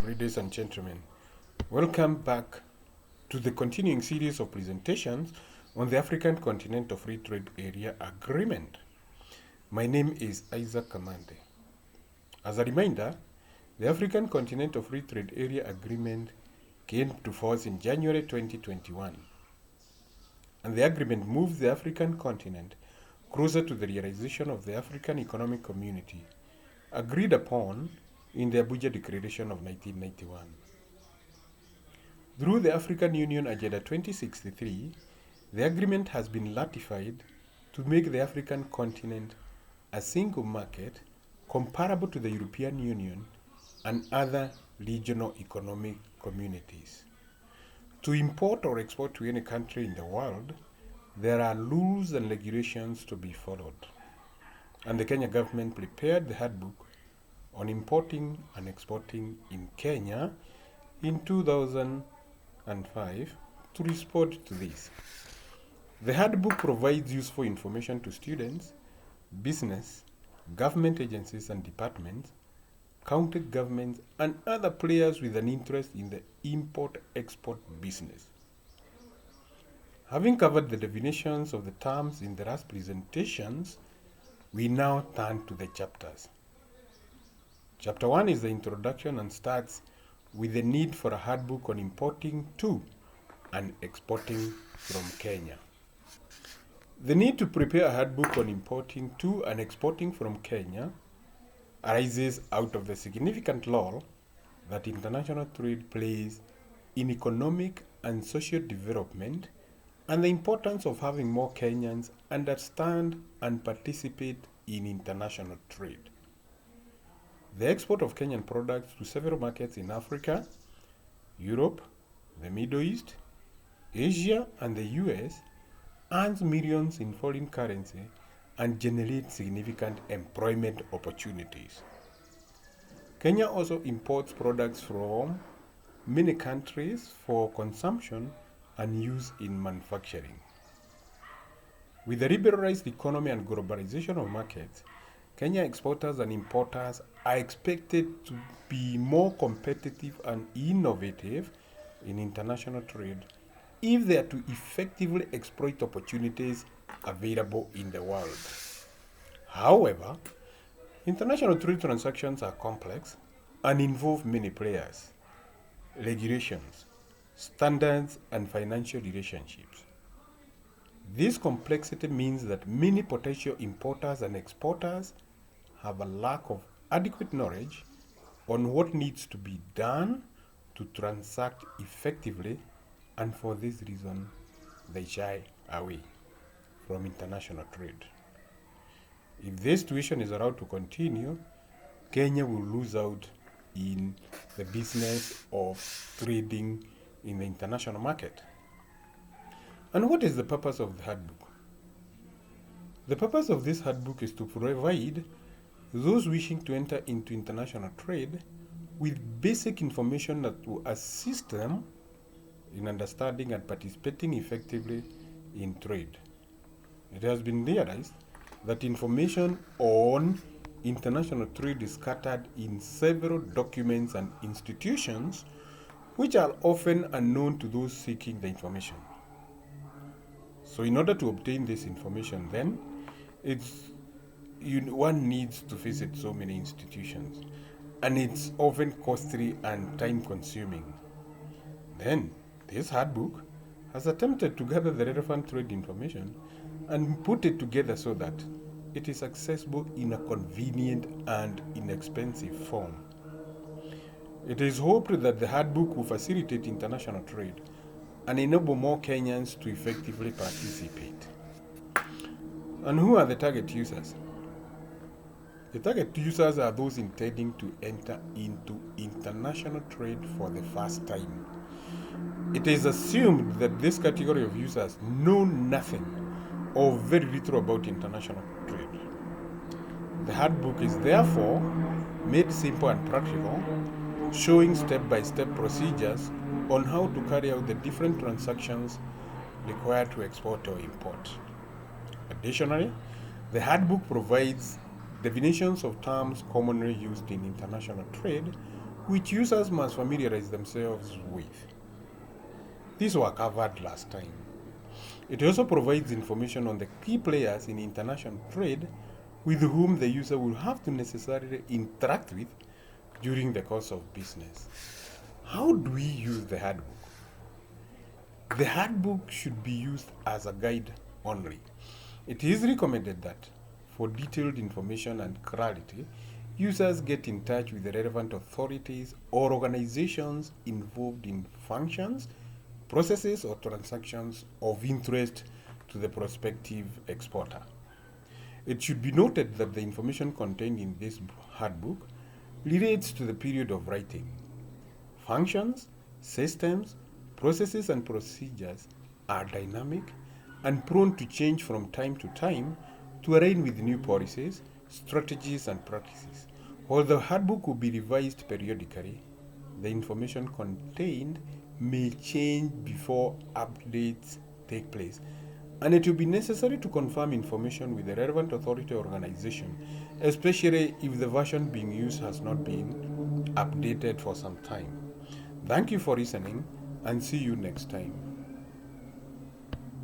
ladies and gentlemen. Welcome back to the continuing series of presentations on the African Continental Free Trade Area Agreement. My name is Isaac Kamande. As a reminder, the African Continental Free Trade Area Agreement came to force in January 2021, and the agreement moves the African continent closer to the realization of the African Economic Community agreed upon in the Abuja Declaration of 1991. Through the African Union Agenda 2063, the agreement has been ratified to make the African continent a single market comparable to the European Union and other regional economic communities. To import or export to any country in the world, there are rules and regulations to be followed. And the Kenya government prepared the Handbook on importing and exporting in Kenya in 2005 to respond to this. The Handbook provides useful information to students, business, government agencies and departments, county governments, and other players with an interest in the import-export business. Having covered the definitions of the terms in the last presentations, we now turn to the chapters. Chapter 1 is the introduction and starts with the need for a handbook on importing to and exporting from Kenya. The need to prepare a handbook on importing to and exporting from Kenya arises out of the significant role that international trade plays in economic and social development and the importance of having more Kenyans understand and participate in international trade. The export of Kenyan products to several markets in Africa, Europe, the Middle East, Asia, and the US earns millions in foreign currency and generates significant employment opportunities. Kenya also imports products from many countries for consumption and use in manufacturing. With the liberalized economy and globalization of markets, Kenya exporters and importers are expected to be more competitive and innovative in international trade if they are to effectively exploit opportunities available in the world. However, international trade transactions are complex and involve many players, regulations, standards, and financial relationships. This complexity means that many potential importers and exporters have a lack of adequate knowledge on what needs to be done to transact effectively, and for this reason, they shy away from international trade. If this situation is allowed to continue, Kenya will lose out in the business of trading in the international market. And what is the purpose of the handbook? The purpose of this handbook is to provide those wishing to enter into international trade with basic information that will assist them in understanding and participating effectively in trade. It has been realized that information on international trade is scattered in several documents and institutions which are often unknown to those seeking the information. So in order to obtain this information, then, one needs to visit so many institutions, and it's often costly and time-consuming. Then, this handbook has attempted to gather the relevant trade information and put it together so that it is accessible in a convenient and inexpensive form. It is hoped that the handbook will facilitate international trade and enable more Kenyans to effectively participate. And who are the target users? The target users are those intending to enter into international trade for the first time. It is assumed that this category of users know nothing or very little about international trade. The handbook is therefore made simple and practical, showing step-by-step procedures on how to carry out the different transactions required to export or import. Additionally, the handbook provides definitions of terms commonly used in international trade which users must familiarize themselves with. These were covered last time. It also provides information on the key players in international trade with whom the user will have to necessarily interact with during the course of business. How do we use the handbook? The handbook should be used as a guide only. It is recommended that for detailed information and clarity, users get in touch with the relevant authorities or organizations involved in functions, processes, or transactions of interest to the prospective exporter. It should be noted that the information contained in this handbook relates to the period of writing. Functions, systems, processes, and procedures are dynamic and prone to change from time to time to align with new policies, strategies, and practices. While the handbook will be revised periodically, the information contained may change before updates take place, and it will be necessary to confirm information with the relevant authority or organization, especially if the version being used has not been updated for some time. Thank you for listening and see you next time.